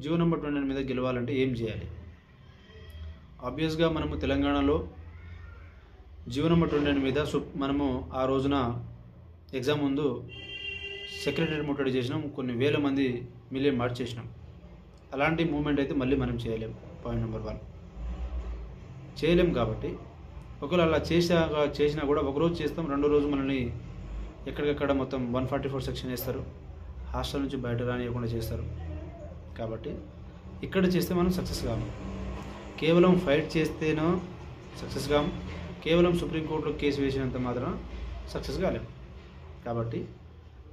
Jio number 29 మీద గెలవాలంటే ఏం చేయాలి? ఆబ్వియస్గా మనము తెలంగాణలో జియో నెంబర్ 29 మీద మనము ఆ రోజున ఎగ్జామ్ ముందు సెక్రటరీ ముట్టడి చేసినాం, కొన్ని వేల మంది మిలియన్ మార్చ్ చేసినాం. అలాంటి మూమెంట్ అయితే మళ్ళీ మనం చేయలేం. పాయింట్ నెంబర్ 1 చేయలేం. కాబట్టి ఒకవేళ అలా చేసినా కూడా ఒకరోజు చేస్తాం, రెండో రోజు మనల్ని ఎక్కడికక్కడ మొత్తం 144 సెక్షన్ వేస్తారు, హాస్టల్ నుంచి బయట రానియకుండా చేస్తారు. కాబట్టి ఇక్కడ చేస్తే మనం సక్సెస్ కాము. కేవలం ఫైట్ చేస్తేనో సక్సెస్ కాము, కేవలం సుప్రీంకోర్టులో కేసు వేసినంత మాత్రం సక్సెస్ కాలేము. కాబట్టి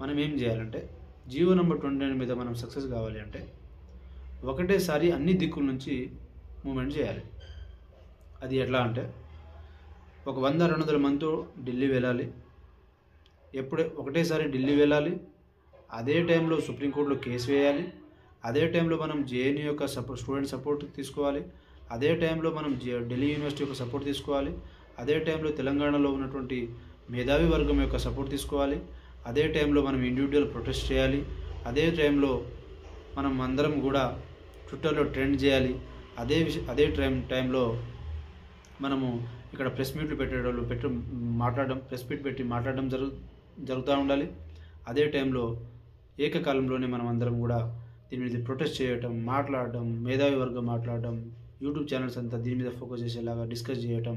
మనం ఏం చేయాలంటే జియో నెంబర్ 29 మీద మనం సక్సెస్ కావాలి అంటే ఒకటేసారి అన్ని దిక్కుల నుంచి మూమెంట్ చేయాలి. అది ఎట్లా అంటే ఒక 100-200 మందితో ఢిల్లీ వెళ్ళాలి. ఒకటేసారి ఢిల్లీ వెళ్ళాలి, అదే టైంలో సుప్రీంకోర్టులో కేసు వేయాలి, అదే టైంలో మనం జేఎన్యూ యొక్క స్టూడెంట్ సపోర్ట్ తీసుకోవాలి, అదే టైంలో మనం ఢిల్లీ యూనివర్సిటీ యొక్క సపోర్ట్ తీసుకోవాలి, అదే టైంలో తెలంగాణలో ఉన్నటువంటి మేధావి వర్గం యొక్క సపోర్ట్ తీసుకోవాలి, అదే టైంలో మనం ఇండివిజువల్ ప్రొటెస్ట్ చేయాలి, అదే టైంలో మనం అందరం కూడా ట్విట్టర్లో ట్రెండ్ చేయాలి, అదే టైంలో మనము ఇక్కడ ప్రెస్ మీట్లు మాట్లాడడం, ప్రెస్ మీట్ పెట్టి మాట్లాడడం జరుగుతూ ఉండాలి. అదే టైంలో ఏకకాలంలోనే మనం అందరం కూడా దీని మీద ప్రొటెస్ట్ చేయటం, మాట్లాడడం, మేధావి వర్గం మాట్లాడడం, యూట్యూబ్ ఛానల్స్ అంతా దీని మీద ఫోకస్ చేసేలాగా డిస్కస్ చేయటం,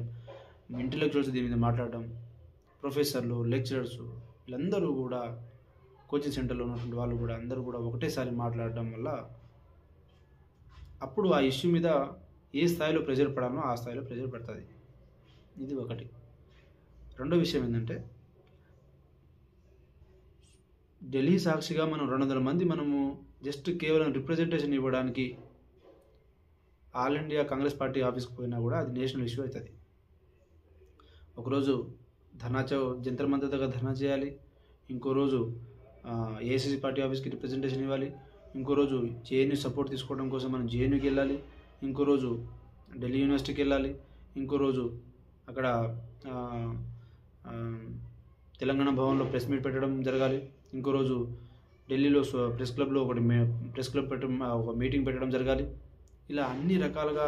ఇంటెలెక్చువల్స్ దీని మీద మాట్లాడడం, ప్రొఫెసర్లు, లెక్చరర్స్ వీళ్ళందరూ కూడా కోచింగ్ సెంటర్లో ఉన్నటువంటి వాళ్ళు కూడా అందరూ కూడా ఒకటేసారి మాట్లాడడం వల్ల అప్పుడు ఆ ఇష్యూ మీద ఏ స్థాయిలో ప్రెజర్ పడాలో ఆ స్థాయిలో ప్రెజర్ పడుతుంది. ఇది ఒకటి. రెండో విషయం ఏంటంటే ఢిల్లీ సాక్షిగా మనం 200 మంది మనము జస్ట్ కేవలం రిప్రజెంటేషన్ ఇవ్వడానికి ఆల్ ఇండియా కాంగ్రెస్ పార్టీ ఆఫీస్కి పోయినా కూడా అది నేషనల్ ఇష్యూ అవుతుంది. ఒకరోజు జంతర్ మంతర్ దగ్గర ధర్నా చేయాలి, ఇంకో రోజు ఏఐసీసీ పార్టీ ఆఫీస్కి రిప్రజెంటేషన్ ఇవ్వాలి, ఇంకో రోజు జేఎన్యూ సపోర్ట్ తీసుకోవడం కోసం మనం జేఎన్యూకి వెళ్ళాలి, ఇంకో రోజు ఢిల్లీ యూనివర్సిటీకి వెళ్ళాలి, ఇంకో రోజు అక్కడ తెలంగాణ భవన్లో ప్రెస్ మీట్ పెట్టడం జరగాలి, ఇంకో రోజు ఢిల్లీలో ప్రెస్ క్లబ్లో ఒక మీటింగ్ పెట్టడం జరగాలి. ఇలా అన్ని రకాలుగా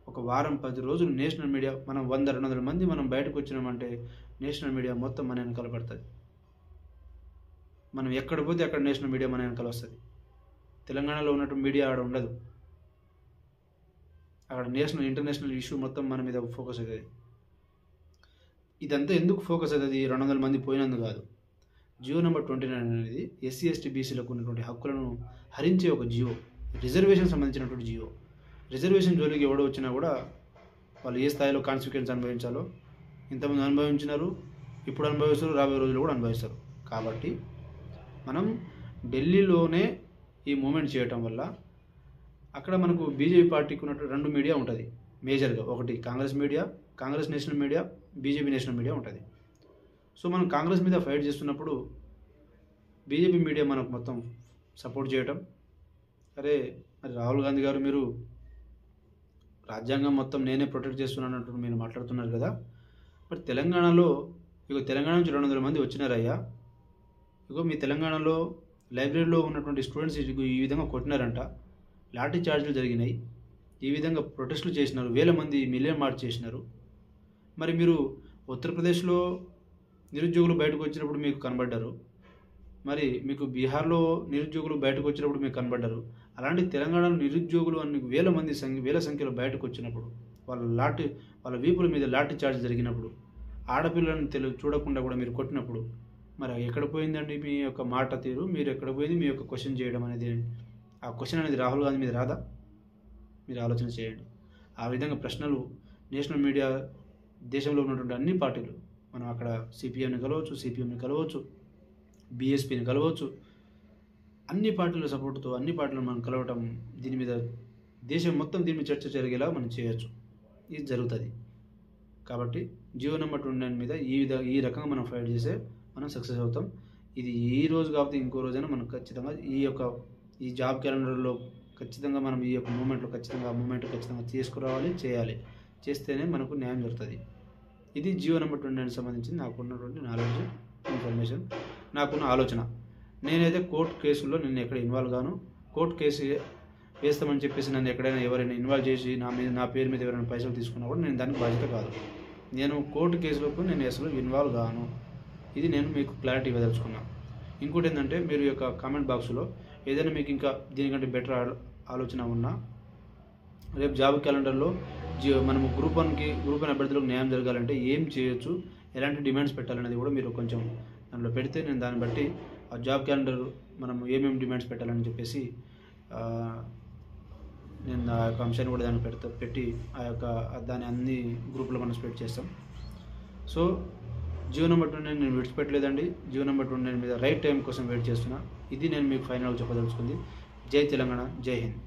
ఒక వారం 10 రోజులు నేషనల్ మీడియా మనం 100-200 మంది మనం బయటకు వచ్చినామంటే నేషనల్ మీడియా మొత్తం మన వెనకాల పడుతుంది. మనం ఎక్కడ పోతే అక్కడ నేషనల్ మీడియా మన వెనకాల వస్తుంది. తెలంగాణలో ఉన్నట్టు మీడియా ఆడ ఉండదు. అక్కడ ఇంటర్నేషనల్ ఇష్యూ మొత్తం మన మీద ఫోకస్ అవుతుంది. ఇదంతా ఎందుకు ఫోకస్ అవుతుంది? 200 మంది పోయినందుకు కాదు. జియో నెంబర్ 29 అనేది ఎస్సీ ఎస్టీ బీసీలకు ఉన్నటువంటి హక్కులను హరించే ఒక జియో, రిజర్వేషన్ సంబంధించినటువంటి జియో. రిజర్వేషన్ జోలికి ఎవడో వచ్చినా కూడా వాళ్ళు ఏ స్థాయిలో కాన్సిక్వెన్స్ అనుభవించాలో ఇంతమంది అనుభవించినారు, ఇప్పుడు అనుభవిస్తారు, రాబోయే రోజులు కూడా అనుభవిస్తారు. కాబట్టి మనం ఢిల్లీలోనే ఈ మూమెంట్ చేయటం వల్ల అక్కడ మనకు బీజేపీ పార్టీకి ఉన్నట్టు 2 మీడియా ఉంటుంది మేజర్గా. ఒకటి Congress media, Congress national media, BJP national media ఉంటుంది. సో మనం కాంగ్రెస్ మీద ఫైట్ చేస్తున్నప్పుడు బీజేపీ మీడియా మనకు మొత్తం సపోర్ట్ చేయటం, అరే మరి రాహుల్ గాంధీ గారు మీరు రాజ్యాంగం మొత్తం నేనే ప్రొటెక్ట్ చేస్తున్నానంటూ మీరు మాట్లాడుతున్నారు కదా, మరి తెలంగాణలో తెలంగాణ నుంచి 200 మంది వచ్చినారయ్యా, మీ తెలంగాణలో లైబ్రరీలో ఉన్నటువంటి స్టూడెంట్స్ ఈ విధంగా కొట్టినారంట, లాఠీ చార్జీలు జరిగినాయి, ఈ విధంగా ప్రొటెస్టులు చేసినారు, వేల మంది మిలియన్ మార్చ్ చేసినారు. మరి మీరు ఉత్తరప్రదేశ్లో నిరుద్యోగులు బయటకు వచ్చినప్పుడు మీకు కనబడ్డారు, మరి మీకు బీహార్లో నిరుద్యోగులు బయటకు వచ్చినప్పుడు మీకు కనబడ్డారు. అలాంటి తెలంగాణలో నిరుద్యోగులు అన్ని వేల సంఖ్యలో బయటకు వచ్చినప్పుడు వాళ్ళ వీపుల మీద లాఠీ చార్జ్ జరిగినప్పుడు, ఆడపిల్లలను చూడకుండా కూడా మీరు కొట్టినప్పుడు మరి ఎక్కడ పోయిందండి మీ యొక్క మాట తీరు? మీరు ఎక్కడ పోయింది మీ యొక్క క్వశ్చన్ చేయడం అనేది? ఆ క్వశ్చన్ అనేది రాహుల్ గాంధీ మీద రాదా? మీరు ఆలోచన చేయండి. ఆ విధంగా ప్రశ్నలు నేషనల్ మీడియా, దేశంలో ఉన్నటువంటి అన్ని పార్టీలు, మనం అక్కడ సిపిఎంని కలవచ్చు, సిపిఎంని కలవచ్చు, బీఎస్పీని కలవచ్చు, అన్ని పార్టీల సపోర్టుతో అన్ని పార్టీలను మనం కలవటం, దీని మీద దేశం మొత్తం దీని మీద చర్చ జరిగేలా మనం చేయొచ్చు. ఇది జరుగుతుంది. కాబట్టి జియో నెంబర్ 29 మీద ఈ రకంగా మనం ఫైట్ చేస్తే మనం సక్సెస్ అవుతాం. ఇది ఈ రోజు కాకపోతే ఇంకో రోజైనా మనం ఖచ్చితంగా ఈ జాబ్ క్యాలెండర్లో ఖచ్చితంగా మనం ఈ యొక్క మూమెంట్లో ఖచ్చితంగా తీసుకురావాలి, చేయాలి. చేస్తేనే మనకు న్యాయం జరుగుతుంది. ఇది జియో నెంబర్ 29 సంబంధించి నాకున్నటువంటి నాలెడ్జ్, ఇన్ఫర్మేషన్, నాకున్న ఆలోచన. నేనైతే కోర్టు కేసుల్లో ఎక్కడ ఇన్వాల్వ్ గాను. కోర్టు కేసు వేస్తామని చెప్పేసి నన్ను ఎక్కడైనా ఎవరైనా ఇన్వాల్వ్ చేసి నా పేరు మీద ఎవరైనా పైసలు తీసుకున్నా కూడా నేను దానికి బాధ్యత కాదు. నేను కోర్టు కేసులకు నేను అసలు ఇన్వాల్వ్ కాను. ఇది నేను మీకు క్లారిటీ ఇవ్వదలుచుకున్నాను. ఇంకోటి ఏంటంటే, మీరు యొక్క కామెంట్ బాక్స్లో ఏదైనా మీకు ఇంకా దీనికంటే బెటర్ ఆలోచన ఉన్నా, రేపు జాబ్ క్యాలెండర్లో మనము గ్రూప్ 1 అభ్యర్థులకు న్యాయం జరగాలంటే ఏం చేయొచ్చు, ఎలాంటి డిమాండ్స్ పెట్టాలనేది కూడా మీరు కొంచెం దానిలో పెడితే నేను దాన్ని బట్టి ఆ జాబ్ క్యాలెండర్ మనం ఏమేమి డిమాండ్స్ పెట్టాలని చెప్పేసి నేను ఆ యొక్క అంశాన్ని కూడా దాన్ని పెట్టి దాని అన్ని గ్రూపులో మనం స్ప్రెడ్ చేస్తాం. సో జియో నెంబర్ 2 నేను విడిచిపెట్టలేదండి. జియో నెంబర్ 2 నేను మీద రైట్ టైం కోసం వెయిట్ చేస్తున్నా. ఇది నేను మీకు ఫైనల్గా చెప్పదలుచుకుంది. జై తెలంగాణ, జై హింద్.